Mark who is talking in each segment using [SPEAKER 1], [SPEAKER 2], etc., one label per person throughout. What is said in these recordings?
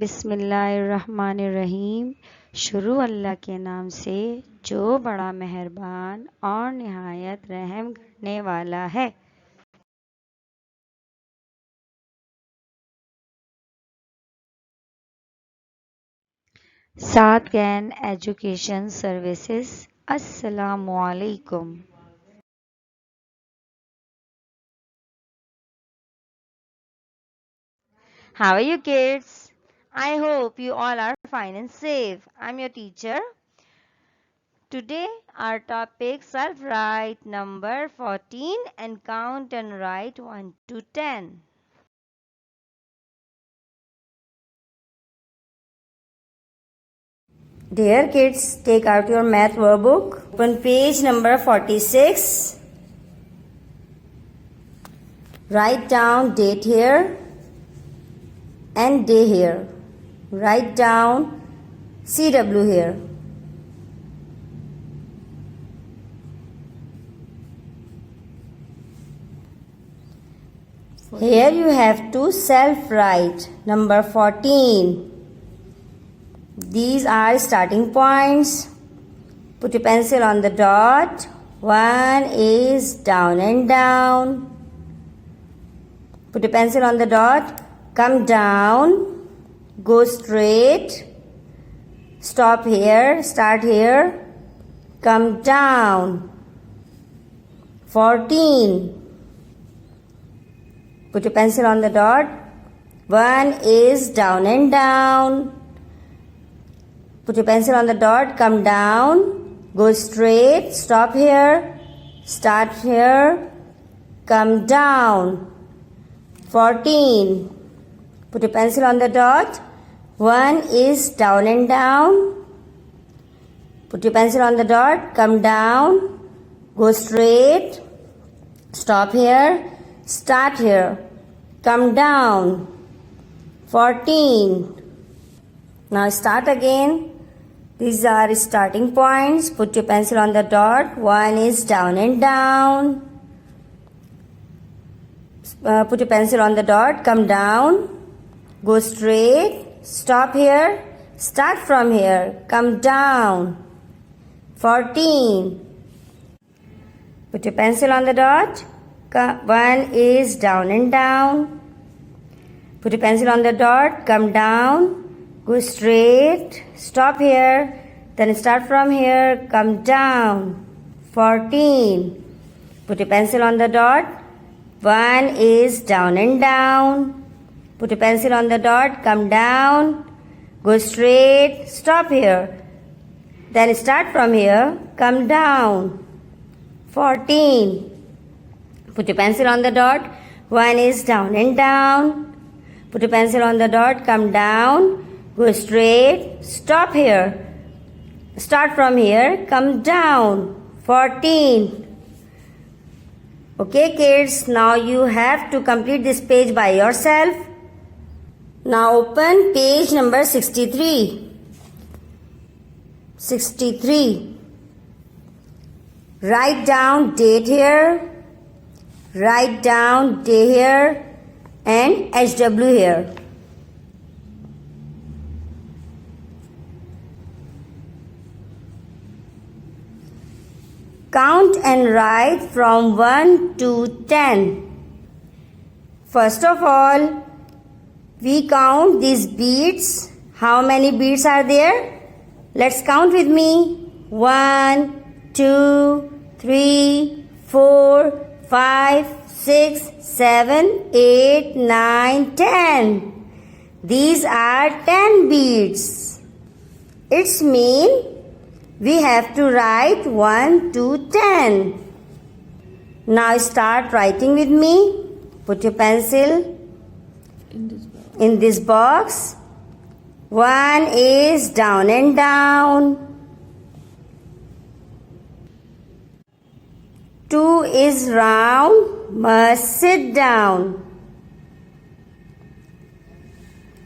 [SPEAKER 1] बिस्मिल्लाहिर्रहमानिर्रहीम। शुरू अल्लाह के नाम से जो बड़ा मेहरबान और निहायत रहम करने वाला है। साथ गैन एजुकेशन सर्विसेज। अस्सलामुअलैकुम। How are you kids? I hope you all are fine and safe. I'm your teacher. Today our topic self-write number 14 and count and write 1 to 10.
[SPEAKER 2] Dear kids, take out your math workbook. Open page number 46. Write down date here and day here. Write down CW here. Here you have to self-write number 14. These are starting points. Put your pencil on the dot. 1 is down and down. Put your pencil on the dot. Come down. Go straight. Stop here. Start here. Come down. 14. Put your pencil on the dot. 1 is down and down. Put your pencil on the dot. Come down. Go straight. Stop here. Start here. Come down. 14. Put your pencil on the dot. 1 is down and down. Put your pencil on the dot. Come down. Go straight. Stop here. Start here. Come down. 14. Now start again. These are starting points. Put your pencil on the dot. 1 is down and down. Put your pencil on the dot. Come down. Go straight. Stop here. Start from here. Come down. 14. Put your pencil on the dot. 1 is down and down. Put your pencil on the dot. Come down. Go straight. Stop here. Then start from here. Come down. 14. Put your pencil on the dot. 1 is down and down. Put your pencil on the dot. Come down. Go straight. Stop here. Then start from here. Come down. 14. Put your pencil on the dot. 1 is down and down. Put your pencil on the dot. Come down. Go straight. Stop here. Start from here. Come down. 14. Okay kids, now you have to complete this page by yourself. Now open page number 63. 63. Write down date here. Write down day here and HW here. Count and write from 1 to 10. First of all, we count these beads. How many beads are there? Let's count with me. 1, 2, 3, 4, 5, 6, 7, 8, 9, 10. These are 10 beads. It's mean we have to write 1 to 10. Now start writing with me. Put your pencil in this box. 1 is down and down. 2 is round, must sit down.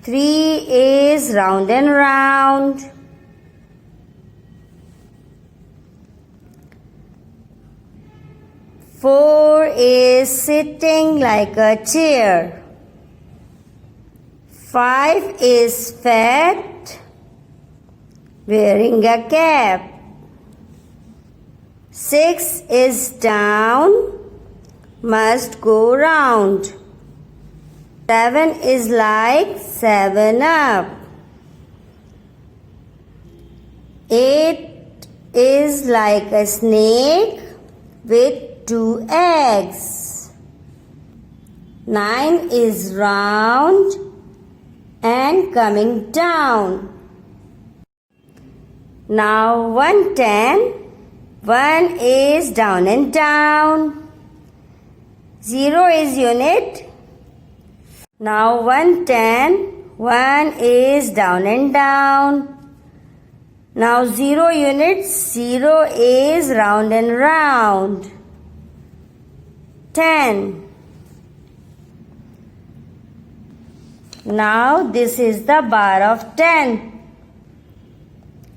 [SPEAKER 2] 3 is round and round. 4 is sitting like a chair. 5 is fat, wearing a cap. 6 is down, must go round. 7 is like 7 up. 8 is like a snake with 2 eggs. 9 is round and coming down. Now 110. 1 is down and down. 0 is unit. Now 110. 1 is down and down. Now 0 units. 0 is round and round. 10. Now this is the bar of 10.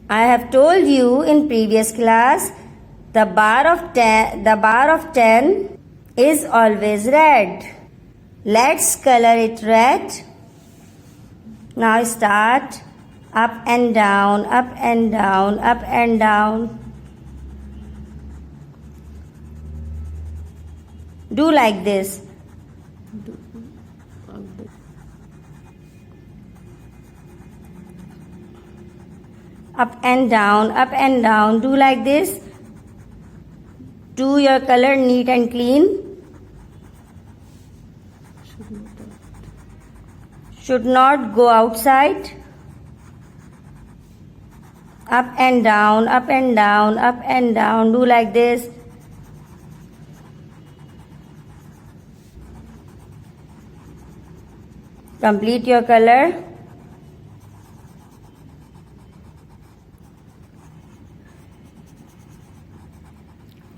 [SPEAKER 2] I have told you in previous class the bar of 10 is always red. Let's color it red. Now start up and down, up and down, up and down. Do like this. Up and down, up and down. Do like this. Do your color neat and clean. Should not go outside. Up and down, up and down, up and down. Do like this. Complete your color.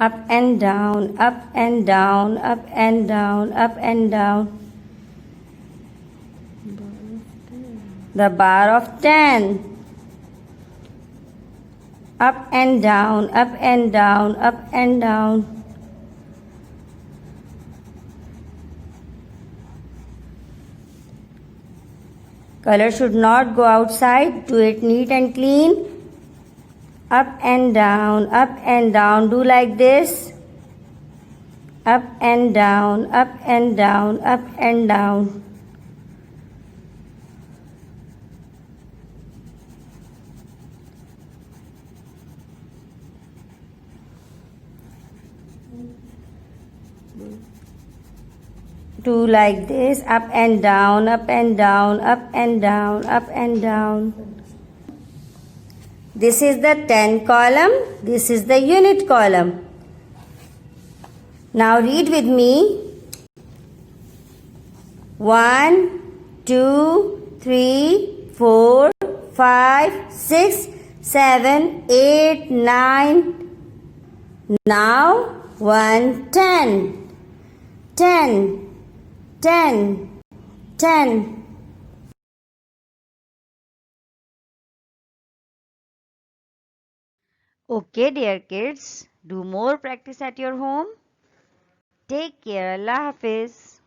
[SPEAKER 2] Up and down, up and down, up and down, up and down. The bar of 10. Up and down, up and down, up and down. Color should not go outside. Do it neat and clean. Up and down, up and down. Do like this. Up and down, up and down, up and down. Do like this. Up and down, up and down, up and down, up and down. This is the 10 column. This is the unit column. Now read with me. 1, 2, 3, 4, 5, 6, 7, 8, 9. Now 1, 10. 10, 10, 10.
[SPEAKER 1] Okay, dear kids, do more practice at your home. Take care. Allah Hafiz.